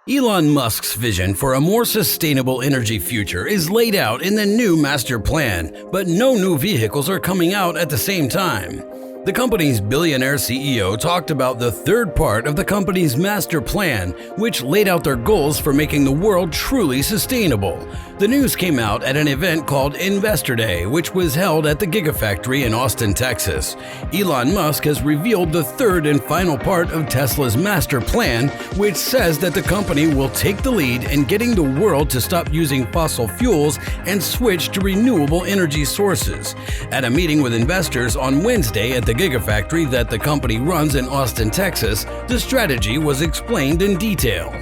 Elon Musk's vision for a more sustainable energy future is laid out in the new master plan, but no new vehicles are coming out at the same time. The company's billionaire CEO talked about the third part of the company's master plan, which laid out their goals for making the world truly sustainable. The news came out at an event called Investor Day, which was held at the Gigafactory in Austin, Texas. Elon Musk has revealed the third and final part of Tesla's master plan, which says that the company will take the lead in getting the world to stop using fossil fuels and switch to renewable energy sources. At a meeting with investors on Wednesday at the Gigafactory that the company runs in Austin, Texas, the strategy was explained in detail.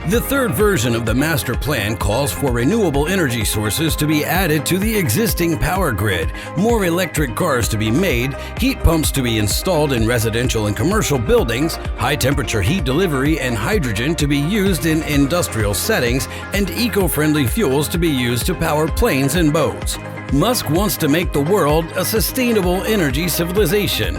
The third version of the master plan calls for renewable energy sources to be added to the existing power grid, more electric cars to be made, heat pumps to be installed in residential and commercial buildings, high-temperature heat delivery and hydrogen to be used in industrial settings, and eco-friendly fuels to be used to power planes and boats. Musk wants to make the world a sustainable energy civilization.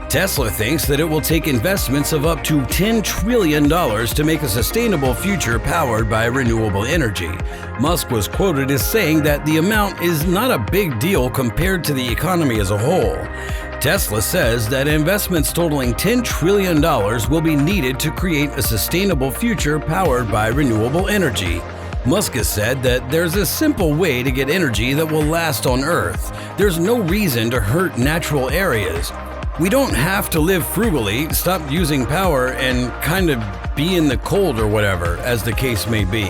Tesla thinks that it will take investments of up to $10 trillion to make a sustainable future powered by renewable energy. Musk was quoted as saying that the amount is not a big deal compared to the economy as a whole. Tesla says that investments totaling $10 trillion will be needed to create a sustainable future powered by renewable energy. Musk has said that there's a simple way to get energy that will last on Earth. There's no reason to hurt natural areas. We don't have to live frugally, stop using power, and kind of be in the cold or whatever, as the case may be.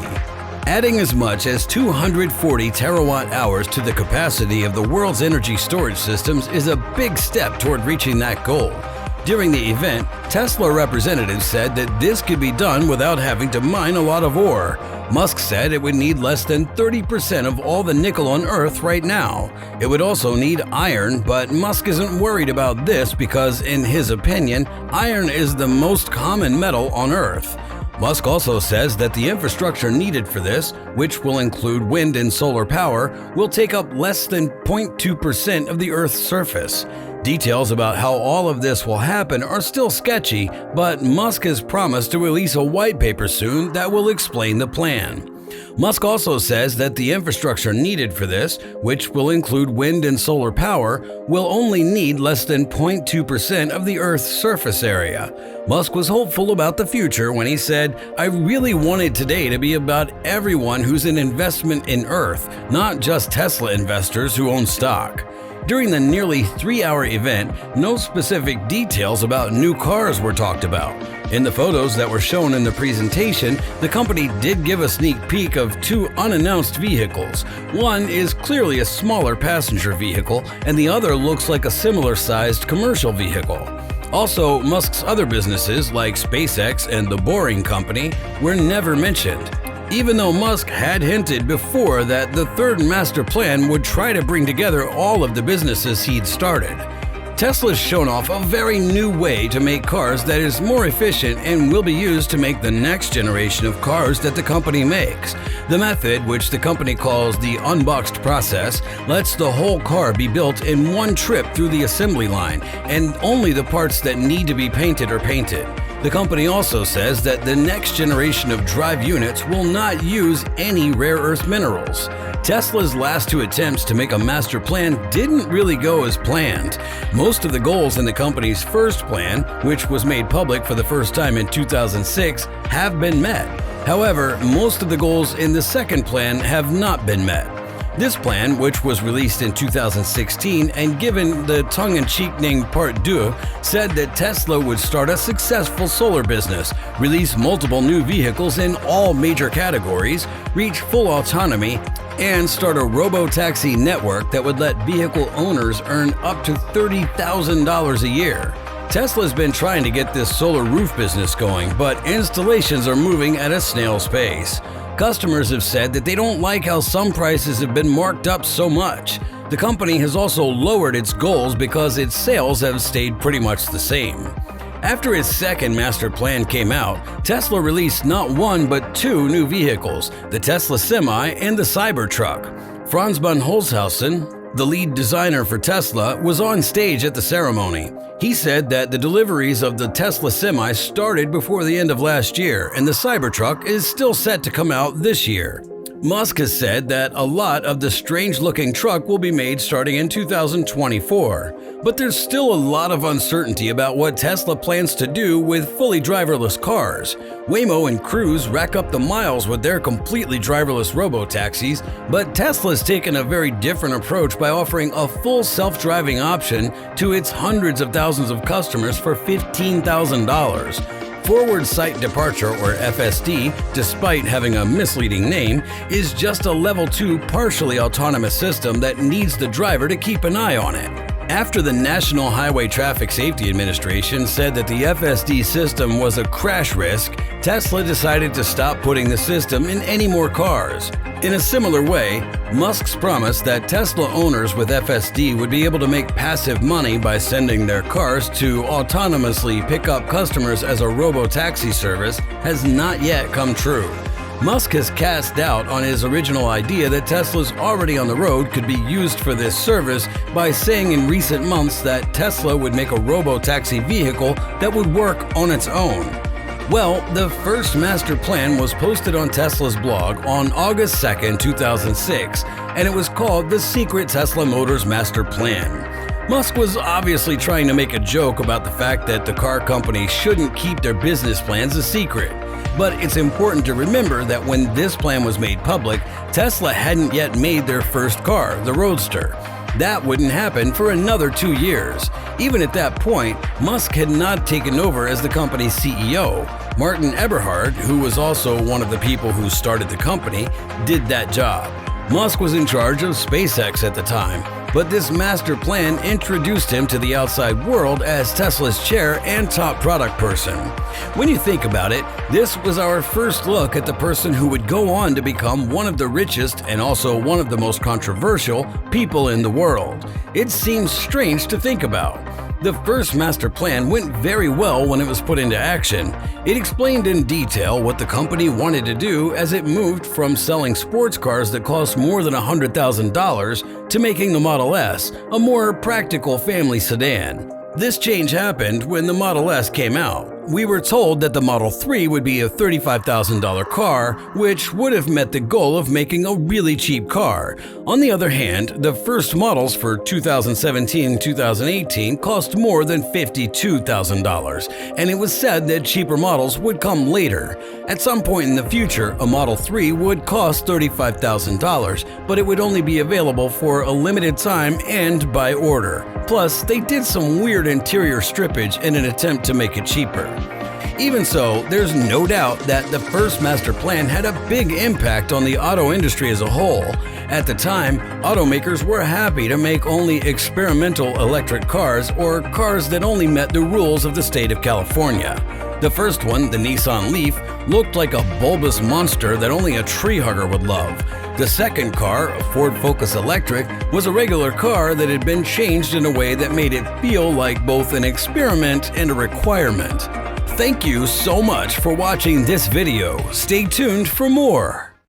Adding as much as 240 terawatt-hours to the capacity of the world's energy storage systems is a big step toward reaching that goal. During the event, Tesla representatives said that this could be done without having to mine a lot of ore. Musk said it would need less than 30% of all the nickel on Earth right now. It would also need iron, but Musk isn't worried about this because, in his opinion, iron is the most common metal on Earth. Musk also says that the infrastructure needed for this, which will include wind and solar power, will take up less than 0.2% of the Earth's surface. Details about how all of this will happen are still sketchy, but Musk has promised to release a white paper soon that will explain the plan. Musk also says that the infrastructure needed for this, which will include wind and solar power, will only need less than 0.2% of the Earth's surface area. Musk was hopeful about the future when he said, "I really wanted today to be about everyone who's an investment in Earth, not just Tesla investors who own stock." During the nearly 3-hour event, no specific details about new cars were talked about. In the photos that were shown in the presentation, the company did give a sneak peek of 2 unannounced vehicles. One is clearly a smaller passenger vehicle, and the other looks like a similar-sized commercial vehicle. Also, Musk's other businesses like SpaceX and the Boring Company were never mentioned, even though Musk had hinted before that the third master plan would try to bring together all of the businesses he'd started. Tesla's shown off a very new way to make cars that is more efficient and will be used to make the next generation of cars that the company makes. The method, which the company calls the unboxed process, lets the whole car be built in one trip through the assembly line, and only the parts that need to be painted are painted. The company also says that the next generation of drive units will not use any rare earth minerals. Tesla's last 2 attempts to make a master plan didn't really go as planned. Most of the goals in the company's first plan, which was made public for the first time in 2006, have been met. However, most of the goals in the second plan have not been met. This plan, which was released in 2016 and given the tongue-in-cheek name Part 2, said that Tesla would start a successful solar business, release multiple new vehicles in all major categories, reach full autonomy, and start a robo-taxi network that would let vehicle owners earn up to $30,000 a year. Tesla's been trying to get this solar roof business going, but installations are moving at a snail's pace. Customers have said that they don't like how some prices have been marked up so much. The company has also lowered its goals because its sales have stayed pretty much the same. After its second master plan came out, Tesla released not 1 but 2 new vehicles, the Tesla Semi and the Cybertruck. Franz von Holzhausen, the lead designer for Tesla, was on stage at the ceremony. He said that the deliveries of the Tesla Semi started before the end of last year, and the Cybertruck is still set to come out this year. Musk has said that a lot of the strange-looking truck will be made starting in 2024, but there's still a lot of uncertainty about what Tesla plans to do with fully driverless cars. Waymo and Cruise rack up the miles with their completely driverless robo-taxis, but Tesla's taken a very different approach by offering a full self-driving option to its hundreds of thousands of customers for $15,000. Forward Sight Departure, or FSD, despite having a misleading name, is just a Level 2 partially autonomous system that needs the driver to keep an eye on it. After the National Highway Traffic Safety Administration said that the FSD system was a crash risk, Tesla decided to stop putting the system in any more cars. In a similar way, Musk's promise that Tesla owners with FSD would be able to make passive money by sending their cars to autonomously pick up customers as a robo-taxi service has not yet come true. Musk has cast doubt on his original idea that Tesla's already on the road could be used for this service by saying in recent months that Tesla would make a robo-taxi vehicle that would work on its own. Well, the first master plan was posted on Tesla's blog on August 2, 2006, and it was called the Secret Tesla Motors Master Plan. Musk was obviously trying to make a joke about the fact that the car company shouldn't keep their business plans a secret. But it's important to remember that when this plan was made public, Tesla hadn't yet made their first car, the Roadster. That wouldn't happen for another 2 years. Even at that point, Musk had not taken over as the company's CEO. Martin Eberhard, who was also one of the people who started the company, did that job. Musk was in charge of SpaceX at the time, but this master plan introduced him to the outside world as Tesla's chair and top product person. When you think about it, this was our first look at the person who would go on to become one of the richest and also one of the most controversial people in the world. It seems strange to think about. The first master plan went very well when it was put into action. It explained in detail what the company wanted to do as it moved from selling sports cars that cost more than $100,000 to making the Model S, a more practical family sedan. This change happened when the Model S came out. We were told that the Model 3 would be a $35,000 car, which would have met the goal of making a really cheap car. On the other hand, the first models for 2017-2018 cost more than $52,000, and it was said that cheaper models would come later. At some point in the future, a Model 3 would cost $35,000, but it would only be available for a limited time and by order. Plus, they did some weird interior strippage in an attempt to make it cheaper. Even so, there's no doubt that the first master plan had a big impact on the auto industry as a whole. At the time, automakers were happy to make only experimental electric cars or cars that only met the rules of the state of California. The first one, the Nissan Leaf, looked like a bulbous monster that only a tree hugger would love. The second car, a Ford Focus Electric, was a regular car that had been changed in a way that made it feel like both an experiment and a requirement. Thank you so much for watching this video. Stay tuned for more.